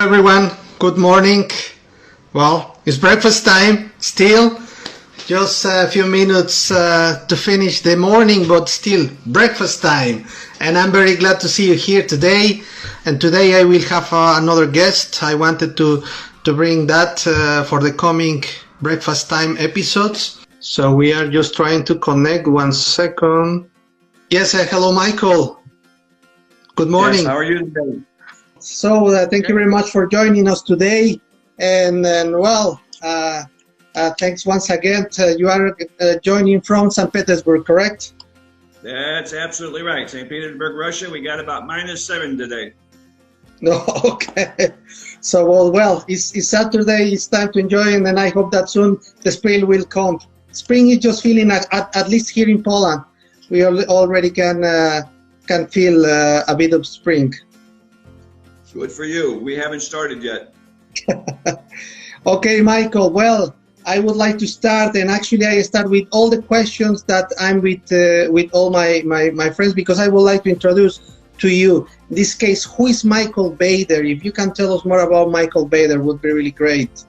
Everyone, good morning. Well, it's breakfast time still. Just a few minutes to finish the morning, but still breakfast time. And I'm very glad to see you here today. And today I will have another guest. I wanted to bring that for the coming breakfast time episodes. So we are just trying to connect. 1 second. Yes, hello, Michael. Good morning. Yes, how are you today? So thank you very much for joining us today, and thanks once again. You are joining from St. Petersburg, correct? That's absolutely right. St. Petersburg, Russia. We got about -7 today. No, okay. So it's Saturday. It's time to enjoy, and then I hope that soon the spring will come. Spring is just feeling at least here in Poland, we already can feel a bit of spring. Good for you. We haven't started yet. Okay, Michael. Well, I would like to start, and actually I start with all the questions that I'm with all my friends, because I would like to introduce to you, in this case, who is Michael Bader? If you can tell us more about Michael Bader, would be really great.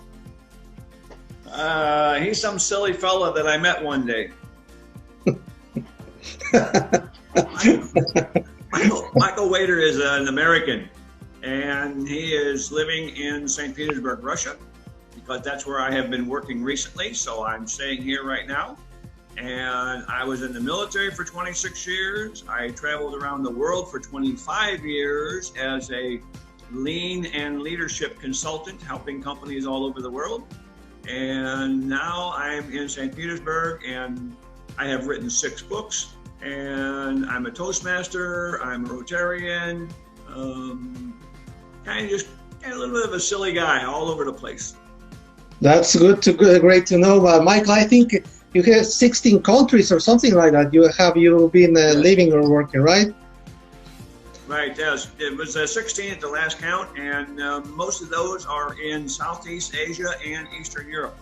He's some silly fella that I met one day. Michael Bader is an American. And he is living in St. Petersburg, Russia, because that's where I have been working recently. So I'm staying here right now. And I was in the military for 26 years. I traveled around the world for 25 years as a lean and leadership consultant, helping companies all over the world. And now I'm in St. Petersburg, and I have written 6 books. And I'm a Toastmaster, I'm a Rotarian, kind of a little bit of a silly guy all over the place. That's great to know. Michael, I think you have 16 countries or something like that. You've been living or working, right? Right, yes. It was 16 at the last count, and most of those are in Southeast Asia and Eastern Europe.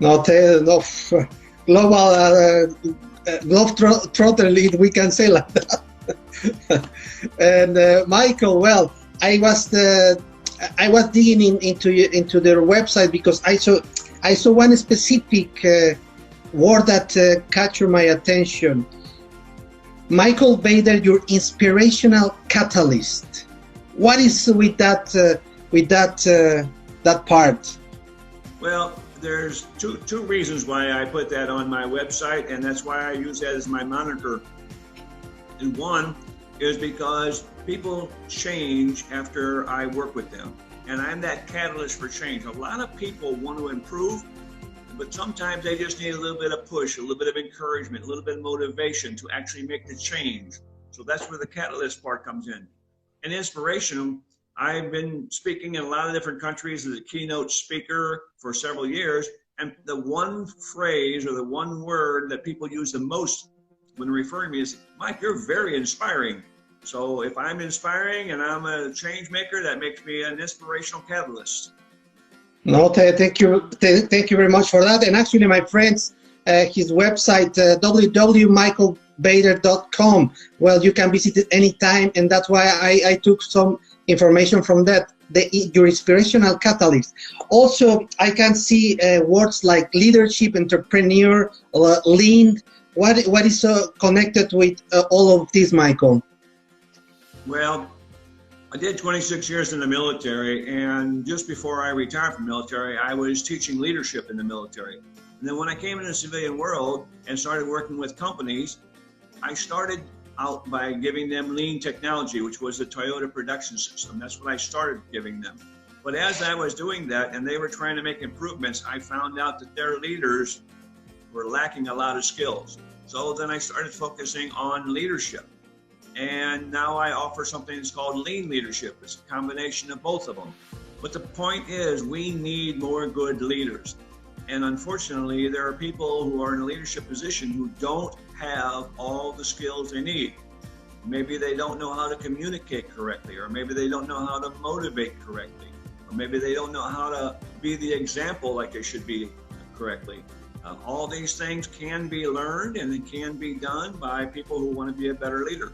Global globetrotter lead, we can say like that. And Michael, well, I was digging into their website, because I saw one specific word that captured my attention. Michael Bader, your inspirational catalyst. What is with that part? Well, there's two reasons why I put that on my website, and that's why I use that as my moniker. And one is because people change after I work with them, and I'm that catalyst for change. A lot of people want to improve, but sometimes they just need a little bit of push, a little bit of encouragement, a little bit of motivation to actually make the change. So that's where the catalyst part comes in. And inspirational, I've been speaking in a lot of different countries as a keynote speaker for several years, and the one phrase or the one word that people use the most when referring to me is, Mike, you're very inspiring. So if I'm inspiring and I'm a change maker, that makes me an inspirational catalyst. No, thank you very much for that. And actually, my friends, his website, www.michaelbader.com. Well, you can visit it anytime, and that's why I took some information from that. Your inspirational catalyst. Also, I can see words like leadership, entrepreneur, lean. What is connected with all of this, Michael? Well, I did 26 years in the military, and just before I retired from the military, I was teaching leadership in the military. And then when I came into the civilian world and started working with companies, I started out by giving them lean technology, which was the Toyota production system. That's what I started giving them. But as I was doing that and they were trying to make improvements, I found out that their leaders were lacking a lot of skills. So then I started focusing on leadership. And now I offer something that's called lean leadership. It's a combination of both of them. But the point is, we need more good leaders. And unfortunately, there are people who are in a leadership position who don't have all the skills they need. Maybe they don't know how to communicate correctly, or maybe they don't know how to motivate correctly, or maybe they don't know how to be the example like they should be correctly. All these things can be learned, and it can be done by people who want to be a better leader.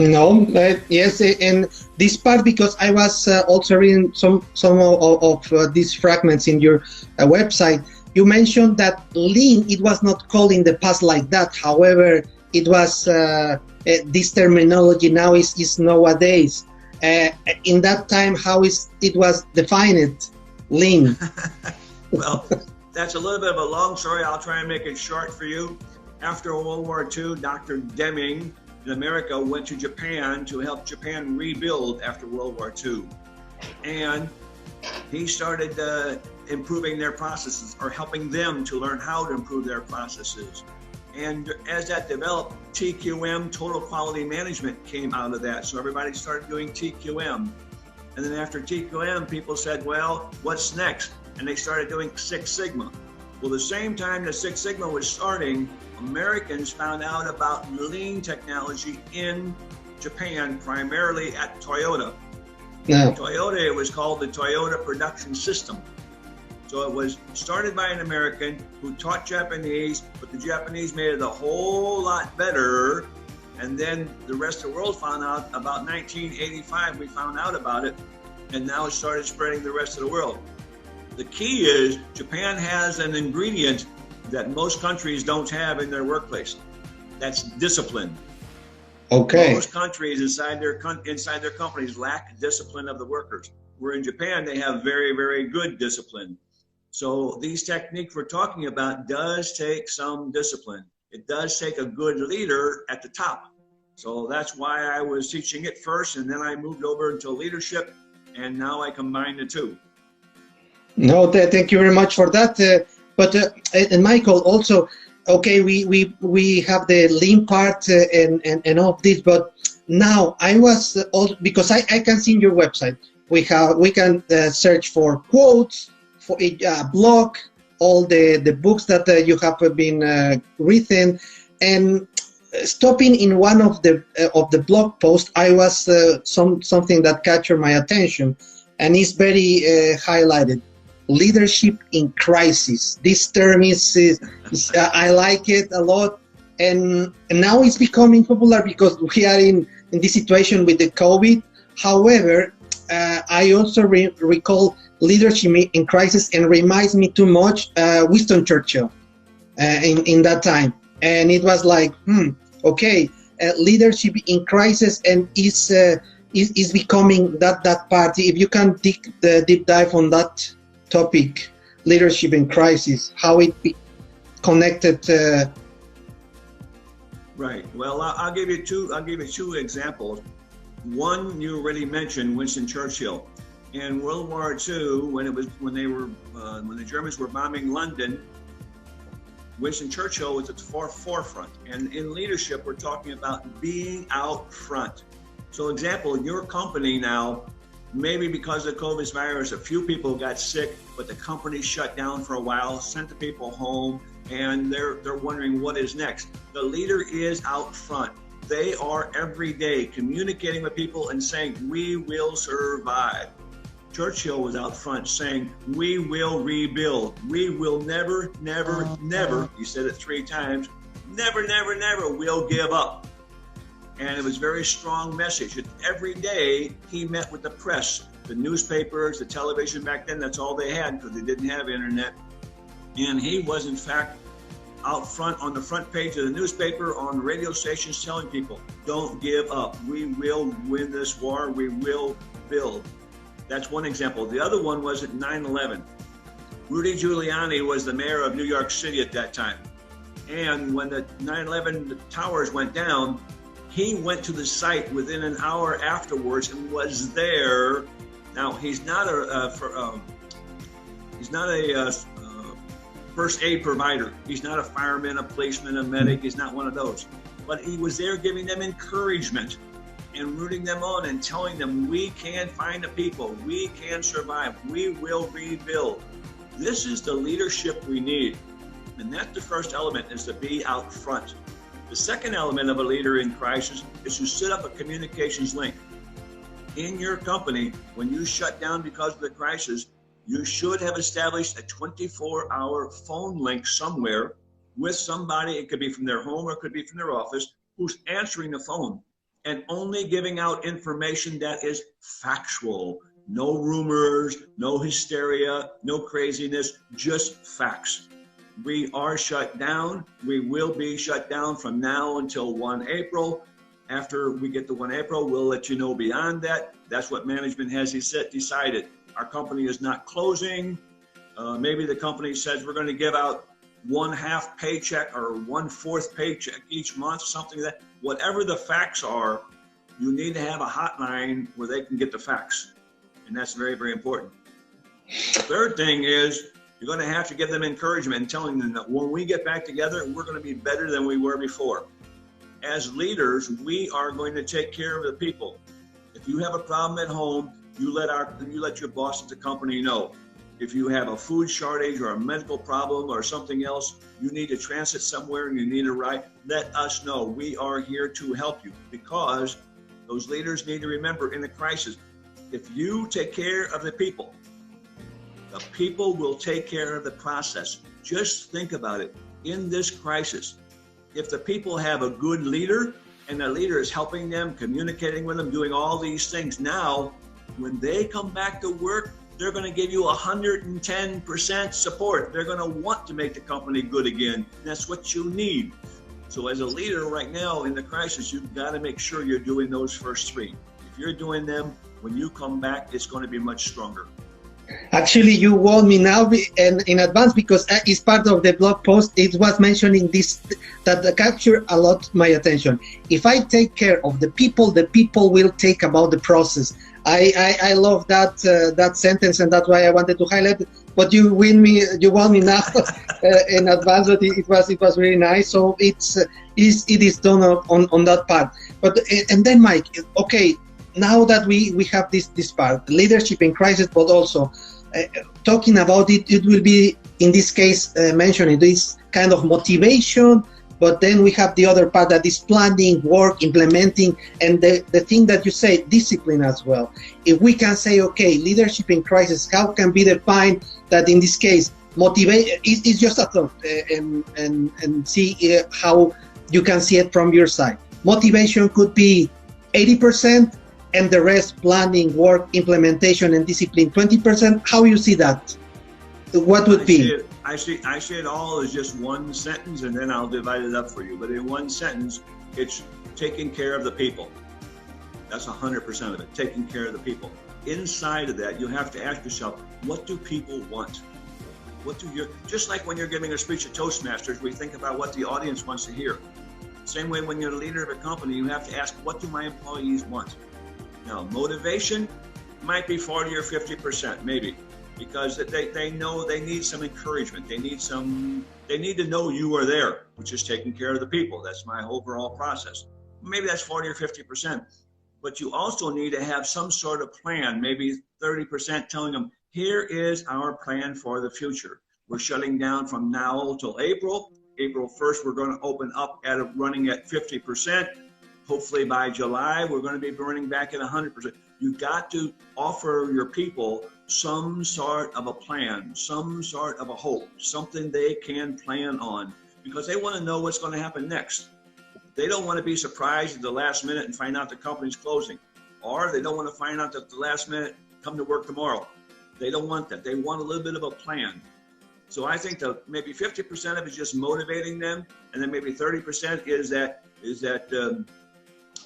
No, yes, and this part because I was also reading some of these fragments in your website. You mentioned that lean it was not called in the past like that. However, it was this terminology now is nowadays. In that time, how is it was defined, lean? Well, that's a little bit of a long story. I'll try and make it short for you. After World War II, Dr. Deming in America went to Japan to help Japan rebuild after World War II. And he started improving their processes or helping them to learn how to improve their processes. And as that developed, TQM, Total Quality Management, came out of that. So everybody started doing TQM. And then after TQM, people said, well, what's next? And they started doing Six Sigma. Well, the same time that Six Sigma was starting, Americans found out about lean technology in Japan, primarily at Toyota. No. Toyota, it was called the Toyota Production System. So it was started by an American who taught Japanese, but the Japanese made it a whole lot better. And then the rest of the world found out about 1985, we found out about it, and now it started spreading the rest of the world. The key is Japan has an ingredient that most countries don't have in their workplace. That's discipline. Okay. Most countries inside their companies lack discipline of the workers. Where in Japan, they have very, very good discipline. So these techniques we're talking about does take some discipline. It does take a good leader at the top. So that's why I was teaching it first, and then I moved over into leadership, and now I combine the two. No, thank you very much for that. And Michael, also, okay, we have the lean part and all of this, but now I was also, because I can see in your website we can search for quotes, for a blog, all the books that you have been written, and stopping in one of the blog posts, I was something that captured my attention, and it's very highlighted. Leadership in crisis. This term is I like it a lot, and now it's becoming popular because we are in this situation with the COVID. However, I also recall leadership in crisis, and reminds me too much Winston Churchill in that time, and it was like, okay, leadership in crisis, and is becoming that party. If you can dig the deep dive on that topic, leadership in crisis, how it be connected. Right. Well, I'll give you two examples. One you already mentioned, Winston Churchill. In World War II, when the Germans were bombing London, Winston Churchill was at the forefront. And in leadership, we're talking about being out front. So, example, your company now, maybe because of the COVID virus, a few people got sick, but the company shut down for a while, sent the people home, and they're wondering what is next. The leader is out front. They are every day communicating with people and saying, we will survive. Churchill was out front saying, we will rebuild. We will never, never, never, he said it 3 times, never, never, never will give up. And it was a very strong message. Every day he met with the press, the newspapers, the television. Back then, that's all they had because they didn't have internet. And he was, in fact, out front on the front page of the newspaper, on radio stations, telling people, don't give up. We will win this war. We will build. That's one example. The other one was at 9/11. Rudy Giuliani was the mayor of New York City at that time. And when the 9/11 towers went down, he went to the site within an hour afterwards and was there. Now, he's not a first aid provider. He's not a fireman, a policeman, a medic. He's not one of those. But he was there giving them encouragement and rooting them on and telling them, we can find the people. We can survive. We will rebuild. This is the leadership we need. And that's the first element, is to be out front. The second element of a leader in crisis is to set up a communications link. In your company, when you shut down because of the crisis, you should have established a 24-hour phone link somewhere with somebody. It could be from their home or it could be from their office, who's answering the phone. and only giving out information that is factual. No rumors, no hysteria, no craziness, just facts. We are shut down. We will be shut down from now until 1 April. After we get to 1 April, we'll let you know beyond that. That's what management has decided. Our company is not closing. Maybe the company says we're going to give out 1/2 paycheck or 1/4 paycheck each month, something like that. Whatever the facts are, you need to have a hotline where they can get the facts. And that's very, very important. The third thing is you're going to have to give them encouragement and telling them that when we get back together, we're going to be better than we were before. As leaders, we are going to take care of the people. If you have a problem at home, you let your boss at the company know. If you have a food shortage or a medical problem or something else, you need to transit somewhere and you need a ride, let us know. We are here to help you, because those leaders need to remember in a crisis, if you take care of the people will take care of the process. Just think about it. In this crisis, if the people have a good leader and the leader is helping them, communicating with them, doing all these things, now when they come back to work, they're going to give you 110% support. They're going to want to make the company good again. That's what you need. So as a leader right now in the crisis, you've got to make sure you're doing those first three. If you're doing them, when you come back, it's going to be much stronger. Actually, you warned me now and in advance, because it's part of the blog post. It was mentioning this that captured a lot my attention. If I take care of the people will take about the process. I love that sentence, and that's why I wanted to highlight it. But you warned me now in advance. But it was really nice. So it is done on that part. But and then Mike, okay. Now that we have this part, leadership in crisis, but also talking about it will be, in this case, mentioning this kind of motivation, but then we have the other part that is planning, work, implementing, and the thing that you say, discipline as well. If we can say, okay, leadership in crisis, how can be defined that in this case, motivate is just a thought, and see how you can see it from your side. Motivation could be 80%, and the rest, planning, work, implementation, and discipline, 20%. How you see that? What would be? I see it all as just one sentence, and then I'll divide it up for you. But in one sentence, it's taking care of the people. That's 100% of it, taking care of the people. Inside of that, you have to ask yourself, what do people want? Just like when you're giving a speech at Toastmasters, we think about what the audience wants to hear. Same way when you're the leader of a company, you have to ask, what do my employees want? Now, motivation might be 40 or 50%, maybe, because they know they need some encouragement. They need to know you are there, which is taking care of the people. That's my overall process. Maybe that's 40 or 50%, but you also need to have some sort of plan, maybe 30%, telling them, here is our plan for the future. We're shutting down from now till April. April 1st, we're going to open up running at 50%. Hopefully by July, we're going to be running back at 100%. You've got to offer your people some sort of a plan, some sort of a hope, something they can plan on, because they want to know what's going to happen next. They don't want to be surprised at the last minute and find out the company's closing, or they don't want to find out at the last minute, come to work tomorrow. They don't want that. They want a little bit of a plan. So I think that maybe 50% of it is just motivating them, and then maybe 30% is that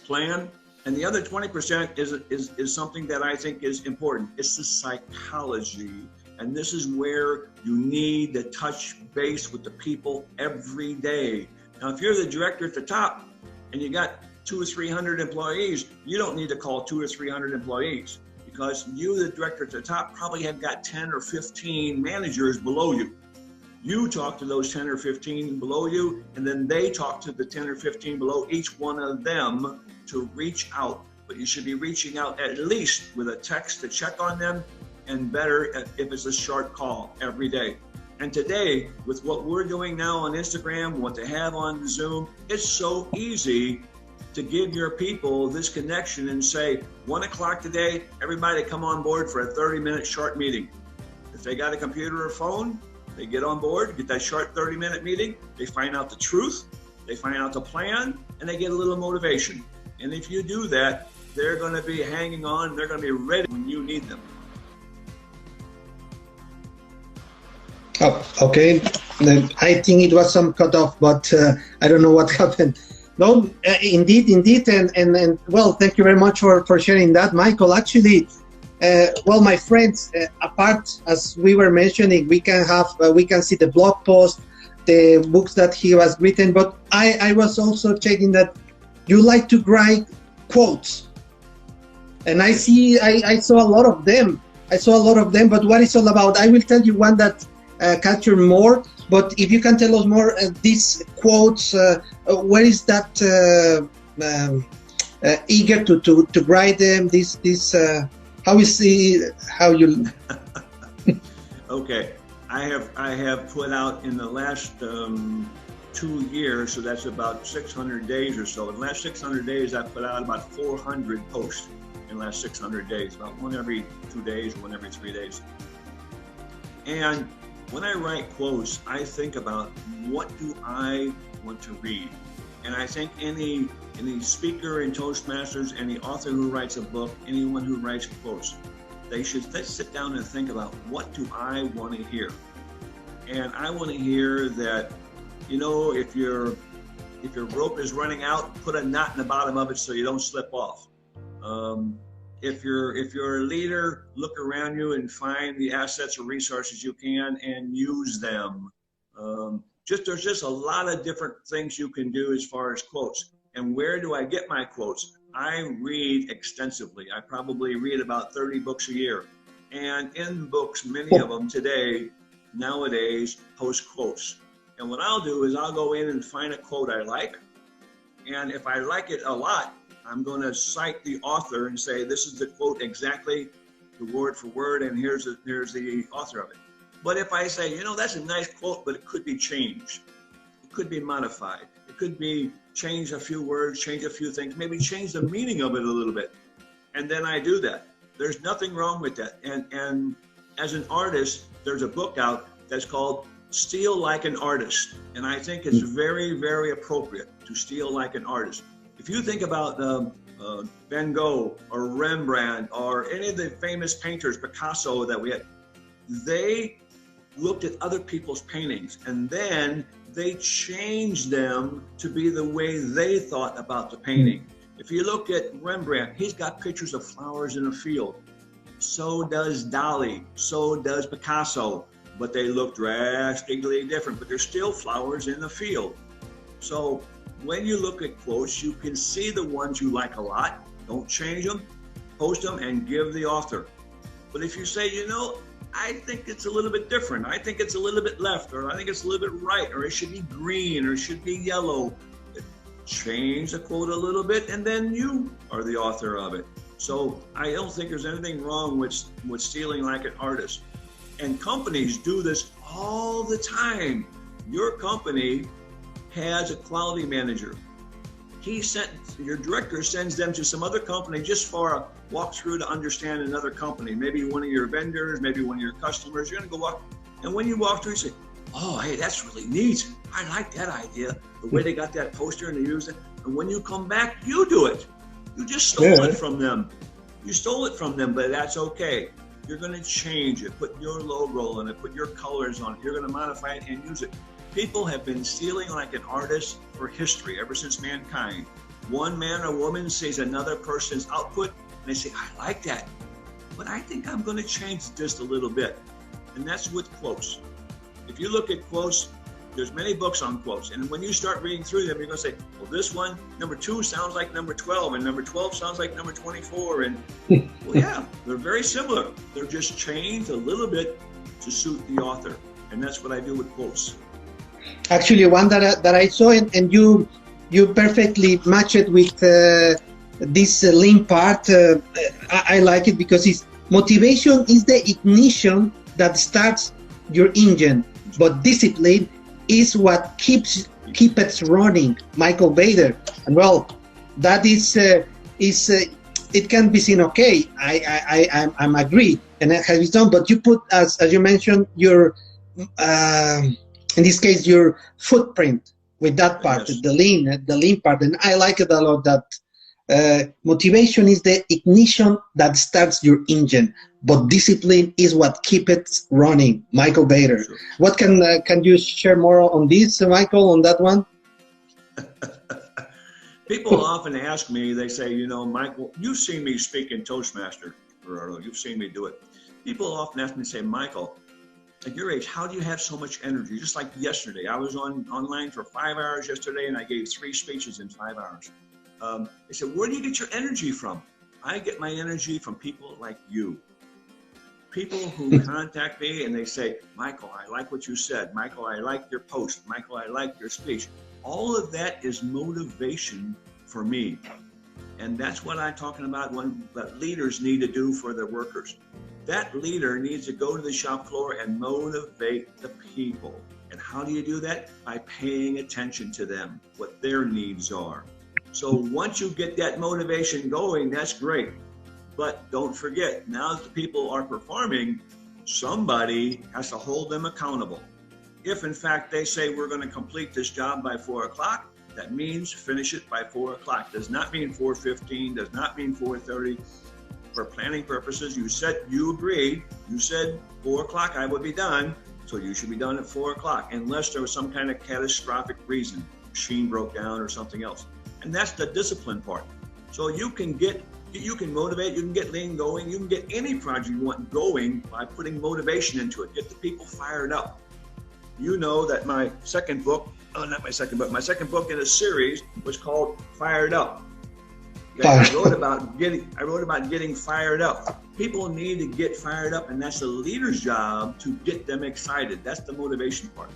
plan, and the other 20% is something that I think is important. It's the psychology, and this is where you need to touch base with the people every day. Now, if you're the director at the top and you got 200 or 300 employees, you don't need to call 200 or 300 employees, because you, the director at the top, probably have got 10 or 15 managers below you. You talk to those 10 or 15 below you, and then they talk to the 10 or 15 below each one of them to reach out. But you should be reaching out at least with a text to check on them, and better if it's a short call every day. And today, with what we're doing now on Instagram, what they have on Zoom, it's so easy to give your people this connection and say, 1 o'clock today, everybody come on board for a 30-minute short meeting. If they got a computer or phone, they get on board, get that short 30-minute meeting, they find out the truth, they find out the plan, and they get a little motivation. And if you do that, they're going to be hanging on. They're going to be ready when you need them. Oh, okay. I think it was some cutoff, but I don't know what happened. No, indeed, and well, thank you very much for sharing that, Michael. Actually, well, my friends, apart, as we were mentioning, we can see the blog post, the books that he has written, but I was also checking that you like to write quotes, and I saw a lot of them. But what it's all about, I will tell you one that captured more. But if you can tell us more, these quotes, where is that eager to write them? How you? Okay, I have put out in the last 2 years, so that's about 600 days or so. In the last 600 days, I've put out about 400 posts in the last 600 days, about one every 2 days, one every 3 days. And when I write quotes, I think about what do I want to read. And I think any speaker in Toastmasters, any author who writes a book, anyone who writes quotes, they should sit down and think about what do I want to hear. And I want to hear that, you know, if your rope is running out, put a knot in the bottom of it so you don't slip off. If you're a leader, look around you and find the assets or resources you can and use them. There's just a lot of different things you can do as far as quotes. And where do I get my quotes? I read extensively. I probably read about 30 books a year. And in books, many of them nowadays, post quotes. And what I'll do is I'll go in and find a quote I like. And if I like it a lot, I'm going to cite the author and say, this is the quote exactly, the word for word, and here's the author of it. But if I say, you know, that's a nice quote, but it could be changed. It could be modified. It could be change a few words, change a few things, maybe change the meaning of it a little bit. And then I do that. There's nothing wrong with that. And as an artist, there's a book out that's called Steal Like an Artist. And I think it's very, very appropriate to steal like an artist. If you think about Van Gogh or Rembrandt or any of the famous painters, Picasso that we had, they looked at other people's paintings and then they changed them to be the way they thought about the painting. If you look at Rembrandt, he's got pictures of flowers in a field. So does Dali, so does Picasso, but they look drastically different, but there's still flowers in the field. So when you look at quotes, you can see the ones you like a lot, don't change them, post them, and give the author. But if you say, you know, I think it's a little bit different, I think it's a little bit left, or I think it's a little bit right, or it should be green, or it should be yellow, change the quote a little bit, and then you are the author of it. So I don't think there's anything wrong with stealing like an artist. And companies do this all the time. Your company has a quality manager. Your director sends them to some other company just for a walkthrough to understand another company. Maybe one of your vendors, maybe one of your customers. You're gonna go walk, and when you walk through, you say, oh, hey, that's really neat. I like that idea. The way they got that poster and they use it. And when you come back, you do it. You just stole it from them. You stole it from them, but that's okay. You're gonna change it, put your logo on it, put your colors on it. You're gonna modify it and use it. People have been stealing like an artist for history, ever since mankind. One man or woman sees another person's output and they say, I like that, but I think I'm gonna change just a little bit. And that's with quotes. If you look at quotes, there's many books on quotes. And when you start reading through them, you're gonna say, well, this one, number 2 sounds like number 12, and number 12 sounds like number 24. And well, yeah, they're very similar. They're just changed a little bit to suit the author. And that's what I do with quotes. Actually, one that I saw, and you perfectly match it with this lean part. I like it because it's motivation is the ignition that starts your engine, but discipline is what keeps it running. Michael Bader, and well, that is it can be seen. Okay, I'm agree, and it has been done. But you put as you mentioned your in this case your footprint with that part, yes. the lean part, and I like it a lot. motivation is the ignition that starts your engine, but discipline is what keeps it running. Michael Bader. Sure. What can you share more on this, Michael, on that one? People often ask me, they say, you know, Michael, you've seen me speak in Toastmaster, Gerardo. You've seen me do it. People often ask me, say, Michael, at your age, how do you have so much energy? Just like yesterday, I was online for 5 hours yesterday, and I gave 3 speeches in 5 hours. They said, where do you get your energy from? I get my energy from people like you. People who contact me and they say, Michael, I like what you said. Michael, I like your post. Michael, I like your speech. All of that is motivation for me. And that's what I'm talking about, what leaders need to do for their workers. That leader needs to go to the shop floor and motivate the people. And how do you do that? By paying attention to them, what their needs are. So once you get that motivation going, that's great. But don't forget, now that the people are performing, somebody has to hold them accountable. If in fact they say we're going to complete this job by 4 o'clock, that means finish it by 4 o'clock. Does not mean 4:15, does not mean 4:30. For planning purposes, you agreed, you said 4 o'clock I would be done, so you should be done at 4 o'clock, unless there was some kind of catastrophic reason, machine broke down or something else. And that's the discipline part. So you can motivate, you can get lean going, you can get any project you want going by putting motivation into it, get the people fired up. You know that my second book my second book in a series was called Fired Up. Okay? I wrote about getting fired up. People need to get fired up, and that's the leader's job to get them excited. That's the motivation part.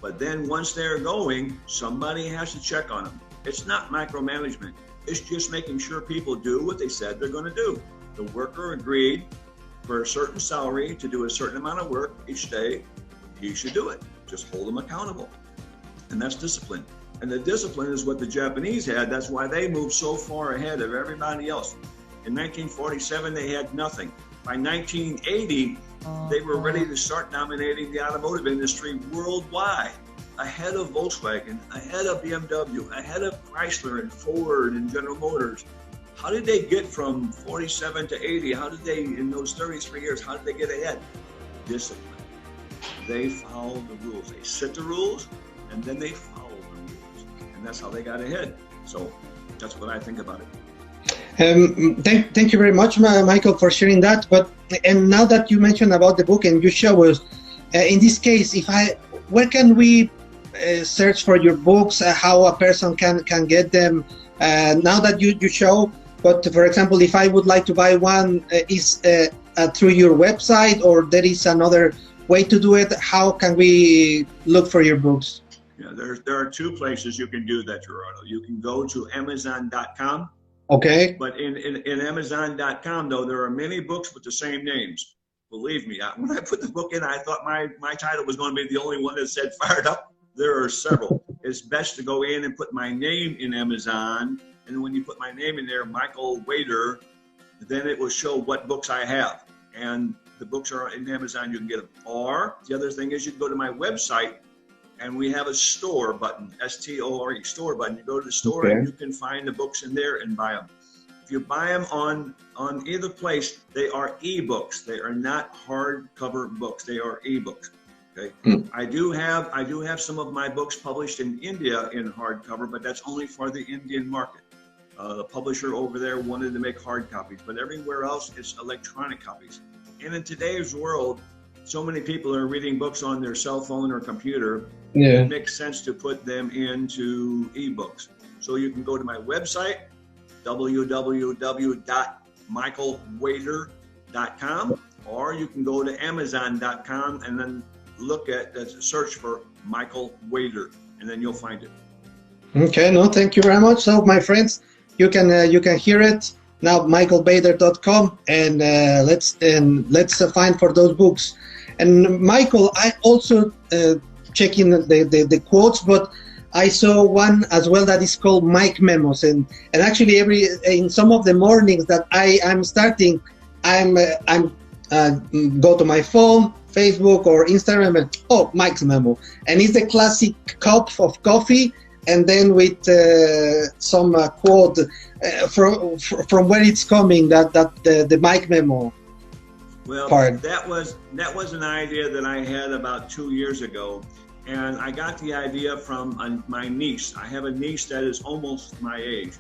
But then once they're going, somebody has to check on them. It's not micromanagement. It's just making sure people do what they said they're going to do. The worker agreed for a certain salary to do a certain amount of work each day. He should do it. Just hold them accountable. And that's discipline. And the discipline is what the Japanese had. That's why they moved so far ahead of everybody else. In 1947, they had nothing. By 1980, they were ready to start dominating the automotive industry worldwide, ahead of Volkswagen, ahead of BMW, ahead of Chrysler and Ford and General Motors. How did they get from 47 to 80? How did they, in those 33 years, how did they get ahead? Discipline. They followed the rules. They set the rules, and then they followed the rules. And that's how they got ahead. So that's what I think about it. Thank you very much, Michael, for sharing that. And now that you mentioned about the book and you show us, in this case, where can we search for your books? How a person can get them? Now that you show, but for example, if I would like to buy one, is through your website, or there is another way to do it? How can we look for your books? Yeah, there are 2 places you can do that, Gerardo. You can go to Amazon.com. Okay. But in Amazon.com, though, there are many books with the same names. Believe me, when I put the book in, I thought my title was going to be the only one that said Fired Up. There are several. It's best to go in and put my name in Amazon. And when you put my name in there, Michael Wader, then it will show what books I have. And the books are in Amazon, you can get them. Or the other thing is you can go to my website, and we have a store button, S-T-O-R-E, store button. You go to the store, okay, and you can find the books in there and buy them. If you buy them on either place, they are e-books. They are not hardcover books. They are e-books. Okay. I do have some of my books published in India in hardcover, but that's only for the Indian market. The publisher over there wanted to make hard copies, but everywhere else it's electronic copies. And in today's world, so many people are reading books on their cell phone or computer. Yeah. It makes sense to put them into ebooks. So you can go to my website, www.michaelwader.com, or you can go to Amazon.com and then search for Michael Wader, and then you'll find it. Okay, no, thank you very much. So, my friends, you can hear it now. michaelbader.com, and let's find for those books. And Michael, I also checking the quotes, but I saw one as well that is called Mike Memos, and actually in some of the mornings that I'm starting, I'm go to my phone, Facebook or Instagram, and Mike's Memo, and it's the classic cup of coffee and then with some quote from where it's coming, that the mic memo. Well, part. that was an idea that I had about 2 years ago, and I got the idea from my niece. I have a niece that is almost my age,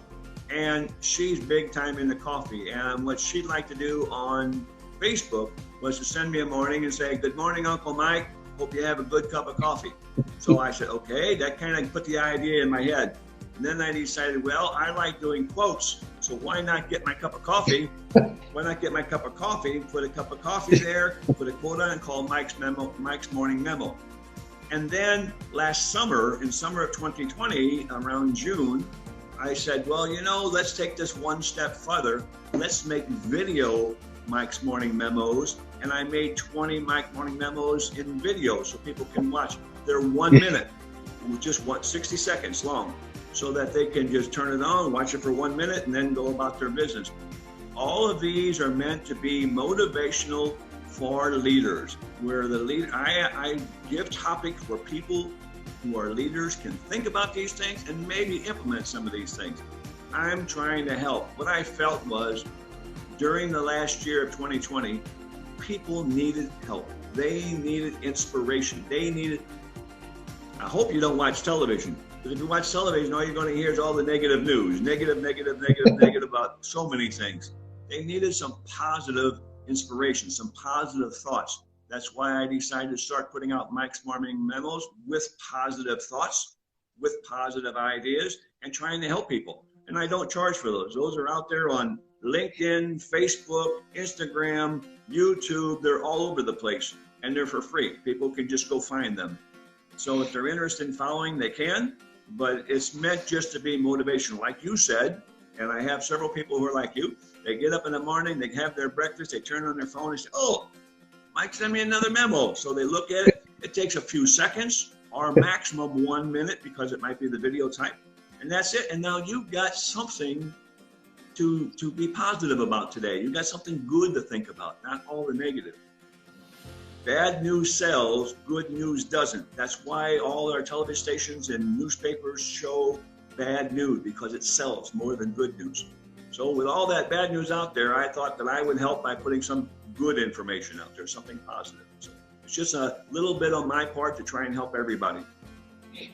and she's big time into coffee. And what she'd like to do on Facebook was to send me a morning and say, "Good morning, Uncle Mike. Hope you have a good cup of coffee." So I said, okay, that kind of put the idea in my head. And then I decided, well, I like doing quotes, so why not get my cup of coffee? Why not get my cup of coffee, put a cup of coffee there, put a quote on it, and call Mike's Morning Memo. And then last summer, in summer of 2020, around June, I said, well, you know, let's take this one step further. Let's make video Mike's Morning Memos. And I made 20 Mike Morning Memos in video so people can watch. They're 1 minute, just 60 seconds long, so that they can just turn it on, watch it for 1 minute, and then go about their business. All of these are meant to be motivational for leaders, where the leader, I give topics where people who are leaders can think about these things and maybe implement some of these things. I'm trying to help. What I felt was, during the last year of 2020, people needed help. They needed inspiration. I hope you don't watch television, because if you watch television, all you're going to hear is all the negative news, negative about so many things. They needed some positive inspiration, some positive thoughts. That's why I decided to start putting out Mike's Morning Memos with positive thoughts, with positive ideas, and trying to help people. And I don't charge for those. Those are out there on LinkedIn, Facebook, Instagram, YouTube. They're all over the place, and they're for free. People can just go find them. So if they're interested in following, they can, but it's meant just to be motivational. Like you said, and I have several people who are like you, they get up in the morning, they have their breakfast, they turn on their phone and say, oh, Mike, send me another memo. So they look at it. It takes a few seconds or a maximum 1 minute, because it might be the video type, and that's it. And now you've got something to be positive about today. You've got something good to think about, not all the negative. Bad news sells, good news doesn't. That's why all our television stations and newspapers show bad news, because it sells more than good news. So with all that bad news out there, I thought that I would help by putting some good information out there, something positive. So it's just a little bit on my part to try and help everybody.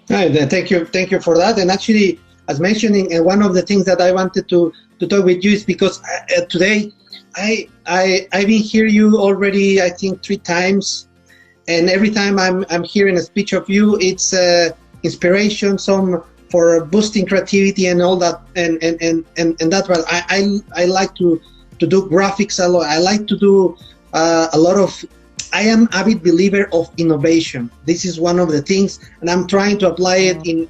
Thank you for that. And actually, as mentioning, and one of the things that I wanted to talk with you is because today I've been hearing you already, I think 3 times, and every time I'm hearing a speech of you, it's inspiration, some for boosting creativity and all that, and that. But I like to do graphics a lot. I like to do a lot of. I am an avid believer of innovation. This is one of the things, and I'm trying to apply it in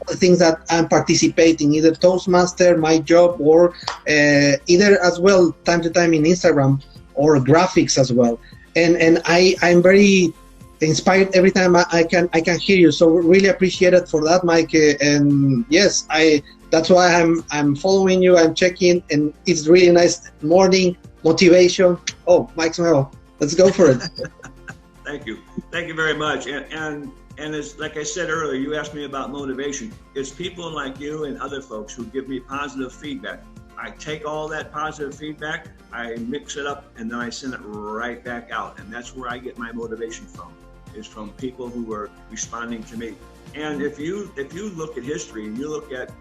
the things that I'm participating, either Toastmaster, my job, or either as well time to time in Instagram or graphics as well. And I'm very inspired every time I can hear you. So really appreciate it for that, Mike. And yes, that's why I'm following you. I'm checking, and it's really nice morning motivation. Oh, Mike's Memo. Let's go for it. Thank you very much. And as like I said earlier, you asked me about motivation. It's people like you and other folks who give me positive feedback. I take all that positive feedback, I mix it up, and then I send it right back out. And that's where I get my motivation from, is from people who are responding to me. And if you look at history and you look at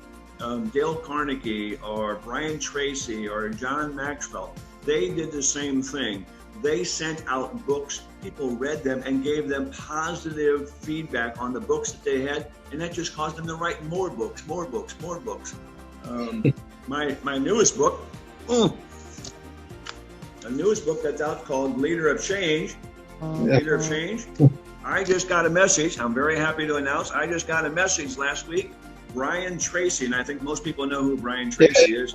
Dale Carnegie or Brian Tracy or John Maxwell, they did the same thing. They sent out books, people read them and gave them positive feedback on the books that they had, and that just caused them to write more books. My newest book, the newest book that's out, called Leader of Change. Leader of Change. I just got a message. I'm very happy to announce I just got a message last week. Brian Tracy, and I think most people know who Brian Tracy is.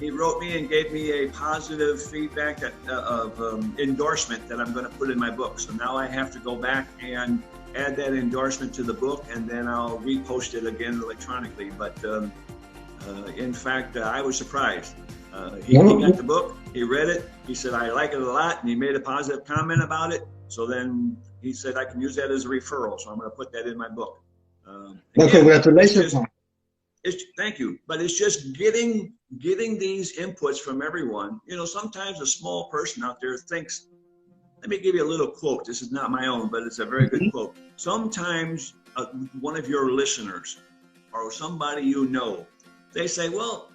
He wrote me and gave me a positive feedback of endorsement that I'm going to put in my book. So now I have to go back and add that endorsement to the book, and then I'll repost it again electronically. But in fact, I was surprised. He got the book, he read it, he said, I like it a lot, and he made a positive comment about it. So then he said I can use that as a referral, so I'm going to put that in my book. Well, Again, congratulations. thank you, but it's just getting these inputs from everyone. You know, sometimes a small person out there thinks, let me give you a little quote. This is not my own, but it's a very good quote. Sometimes one of your listeners or somebody you know, they say, well,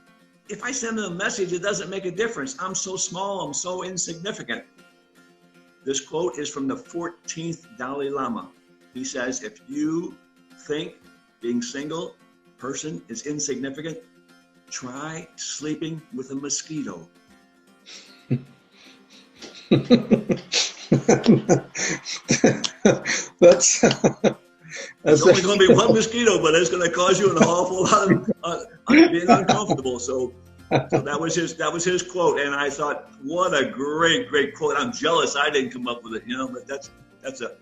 if I send them a message, it doesn't make a difference. I'm so small, I'm so insignificant. This quote is from the 14th Dalai Lama. He says, if you think being single person is insignificant, try sleeping with a mosquito. That's It's only going to be one mosquito, but it's going to cause you an awful lot of being uncomfortable. So that was his quote, and I thought, what a great quote. I'm jealous I didn't come up with it, you know. But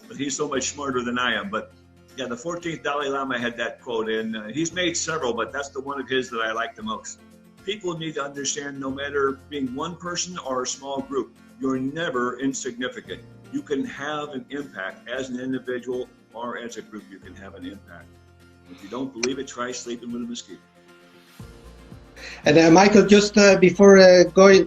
but he's so much smarter than I am. But yeah, the 14th Dalai Lama had that quote, and he's made several, but that's the one of his that I like the most. People need to understand, no matter being one person or a small group, you're never insignificant. You can have an impact as an individual or as a group. You can have an impact. If you don't believe it, try sleeping with a mosquito. And Michael, just before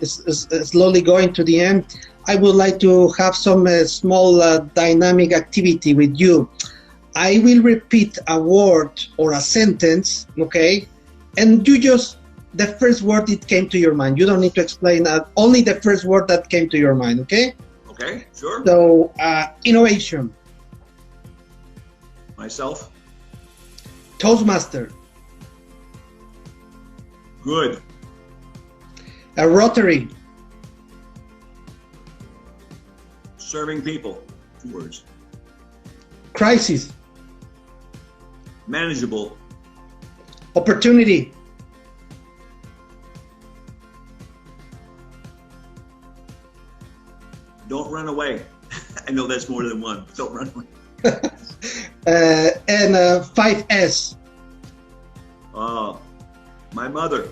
slowly going to the end, I would like to have some small dynamic activity with you. I will repeat a word or a sentence, okay? And you just, the first word that came to your mind. You don't need to explain only the first word that came to your mind, okay? Okay, sure. So, innovation. Myself. Toastmaster. Good. A Rotary. Serving people. 2 words. Crisis. Manageable. Opportunity. Don't run away. I know that's more than one. Don't run away. And 5S. My mother.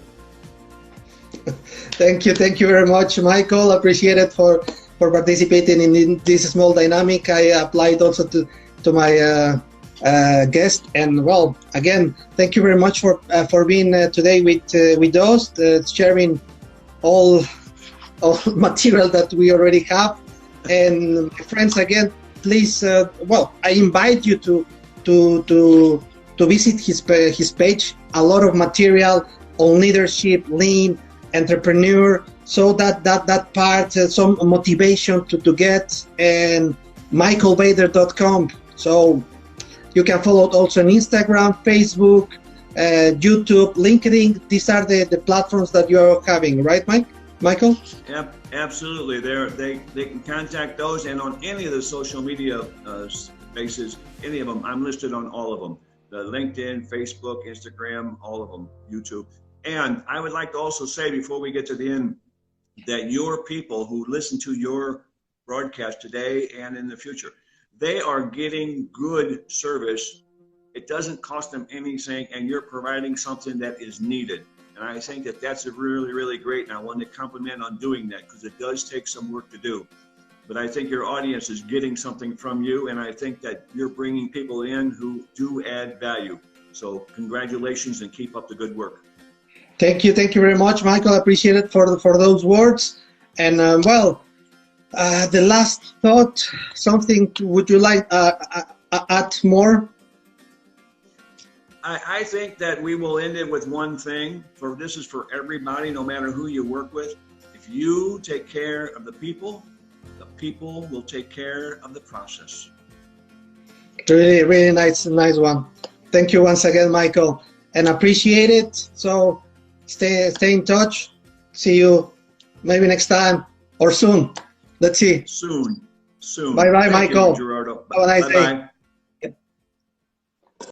Thank you very much, Michael. Appreciate it for participating in this small dynamic. I applied also to my guest, and well, again, thank you very much for being today with us, sharing all material that we already have. And friends, again, please, I invite you to visit his page. A lot of material on leadership, lean, entrepreneur, so that part, some motivation to get, and michaelbader.com. So you can follow also on Instagram, Facebook, YouTube, LinkedIn. These are the platforms that you're having, right, Michael? Yep, absolutely. They can contact those, and on any of the social media spaces, any of them, I'm listed on all of them. The LinkedIn, Facebook, Instagram, all of them, YouTube. And I would like to also say, before we get to the end, that your people who listen to your broadcast today and in the future, they are getting good service. It doesn't cost them anything, and you're providing something that is needed. And I think that that's really great, and I want to compliment on doing that, because it does take some work to do. But I think your audience is getting something from you, and I think that you're bringing people in who do add value. So congratulations, and keep up the good work. Thank you very much, Michael. I appreciate it for those words. And the last thought, something would you like add more? I think that we will end it with one thing. This is for everybody, no matter who you work with. If you take care of the people will take care of the process. Really nice one. Thank you once again, Michael, and appreciate it. So stay in touch. See you maybe next time or soon. Let's see. Soon. Bye, Thank Michael. you, Gerardo. Have a nice day. Bye-bye.